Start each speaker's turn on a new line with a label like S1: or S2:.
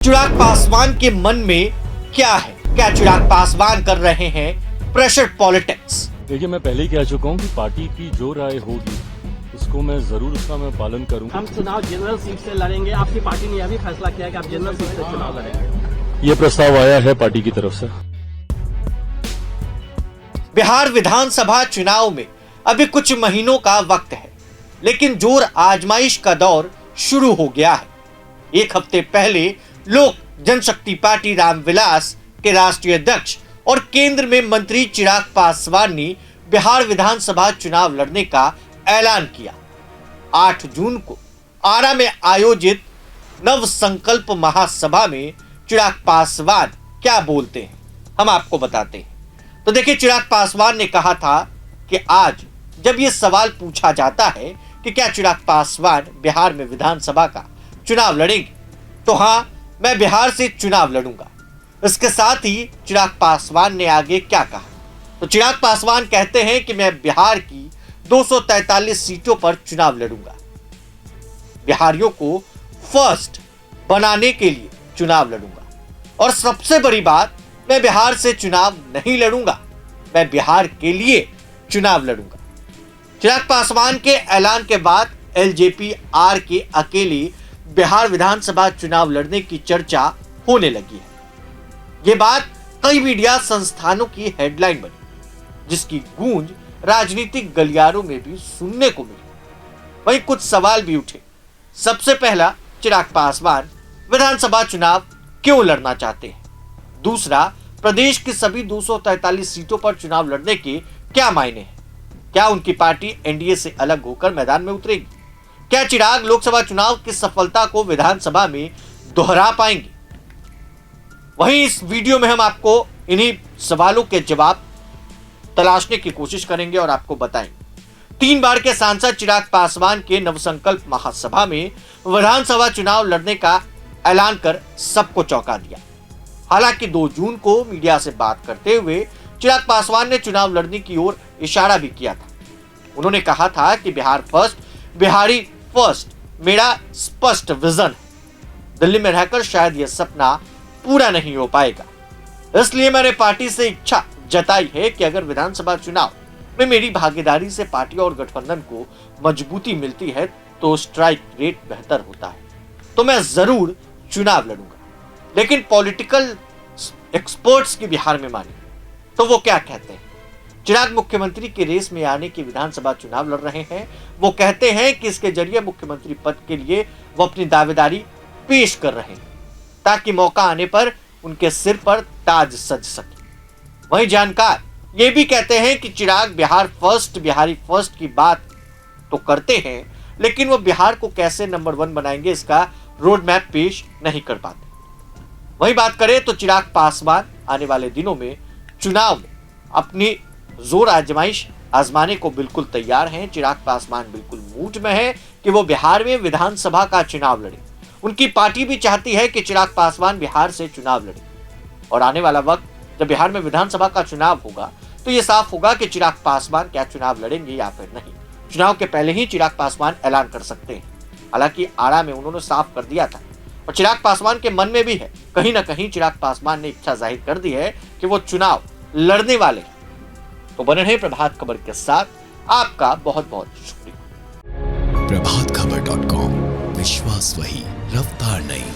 S1: चिराग पासवान के मन में क्या है? क्या चिराग पासवान कर रहे हैं प्रेशर पॉलिटिक्स?
S2: देखिए, मैं पहले ही कह चुका हूँ कि पार्टी की जो राय होगी उसको मैं जरूर उसका मैं पालन करूँगा।
S3: हम चुनाव जनरल सीट से लड़ेंगे। आपकी पार्टी ने यह भी फैसला किया है कि आप जनरल सीट से चुनाव लड़ेंगे।
S2: ये प्रस्ताव आया है पार्टी की तरफ से।
S1: बिहार विधानसभा चुनाव में अभी कुछ महीनों का वक्त है, लेकिन जोर आजमाइश का दौर शुरू हो गया है। एक हफ्ते पहले लोक जनशक्ति पार्टी रामविलास के राष्ट्रीय अध्यक्ष और केंद्र में मंत्री चिराग पासवान ने बिहार विधानसभा चुनाव लड़ने का ऐलान किया। 8 जून को आरा में आयोजित नव संकल्प महासभा में चिराग पासवान क्या बोलते हैं, हम आपको बताते हैं। तो देखिए, चिराग पासवान ने कहा था कि आज जब यह सवाल पूछा जाता है कि क्या चिराग पासवान बिहार में विधानसभा का चुनाव लड़ेंगे, तो हाँ, मैं बिहार से चुनाव लड़ूंगा। इसके साथ ही चिराग पासवान ने आगे क्या कहा, तो चिराग पासवान कहते हैं कि मैं बिहार की 243 सीटों पर चुनाव लड़ूंगा। बिहारियों को फर्स्ट बनाने के लिए चुनाव लड़ूंगा, और सबसे बड़ी बात, मैं बिहार से चुनाव नहीं लड़ूंगा, मैं बिहार के लिए चुनाव लड़ूंगा। चिराग पासवान के ऐलान के बाद एलजेपी आर के अकेले बिहार विधानसभा चुनाव लड़ने की चर्चा होने लगी है। यह बात कई मीडिया संस्थानों की हेडलाइन बनी, जिसकी गूंज राजनीतिक गलियारों में भी सुनने को मिली। वहीं कुछ सवाल भी उठे। सबसे पहला, चिराग पासवान विधानसभा चुनाव क्यों लड़ना चाहते हैं? दूसरा, प्रदेश की सभी 243 सीटों पर चुनाव लड़ने के क्या मायने हैं? क्या उनकी पार्टी एनडीए से अलग होकर मैदान में उतरेगी? क्या चिराग लोकसभा चुनाव की सफलता को विधानसभा में दोहरा पाएंगे? वहीं इस वीडियो में हम आपको इन्हीं सवालों के जवाब तलाशने की कोशिश करेंगे और आपको बताएंगे। 3 बार के सांसद चिराग पासवान के नवसंकल्प महासभा में विधानसभा चुनाव लड़ने का ऐलान कर सबको चौंका दिया। हालांकि 2 जून को मीडिया से बात करते हुए चिराग पासवान ने चुनाव लड़ने की ओर इशारा भी किया था। उन्होंने कहा था कि बिहार फर्स्ट, बिहारी फर्स्ट मेरा स्पष्ट विजन है। दिल्ली में रहकर शायद यह सपना पूरा नहीं हो पाएगा, इसलिए मैंने पार्टी से इच्छा जताई है कि अगर विधानसभा चुनाव में मेरी भागीदारी से पार्टी और गठबंधन को मजबूती मिलती है तो स्ट्राइक रेट बेहतर होता है, तो मैं जरूर चुनाव लड़ूंगा। लेकिन पॉलिटिकल एक्सपर्ट्स की बिहार में माने तो वो क्या कहते हैं? चिराग मुख्यमंत्री की रेस में आने की विधानसभा चुनाव लड़ रहे हैं। वो कहते हैं कि इसके जरिए मुख्यमंत्री पद के लिए वो अपनी दावेदारी पेश कर रहे हैं, ताकि मौका आने पर उनके सिर पर ताज सज सके। वहीं जानकार ये भी कहते हैं कि चिराग बिहार फर्स्ट, बिहारी फर्स्ट की बात तो करते हैं, लेकिन वो बिहार को कैसे नंबर 1 बनाएंगे, इसका रोड मैप पेश नहीं कर पाते। वहीं बात करें तो चिराग पासवान आने वाले दिनों में चुनाव में अपनी जोर आजमाने को बिल्कुल तैयार हैं। चिराग पासवान बिल्कुल मूड में है कि वो बिहार में विधानसभा का चुनाव लड़े। उनकी पार्टी भी चाहती है कि चिराग पासवान बिहार से चुनाव लड़े, और आने वाला वक्त जब बिहार में विधानसभा का चुनाव होगा तो ये साफ होगा कि चिराग पासवान क्या चुनाव लड़ेंगे या फिर नहीं। चुनाव के पहले ही चिराग पासवान ऐलान कर सकते हैं। हालांकि आरा में उन्होंने साफ कर दिया था, और चिराग पासवान के मन में भी है, कहीं ना कहीं चिराग पासवान ने इच्छा जाहिर कर दी है कि वो चुनाव लड़ने वाले हैं। तो बने रहे प्रभात खबर के साथ। आपका बहुत बहुत शुक्रिया।
S4: प्रभातखबर.com, विश्वास वही, रफ्तार नहीं।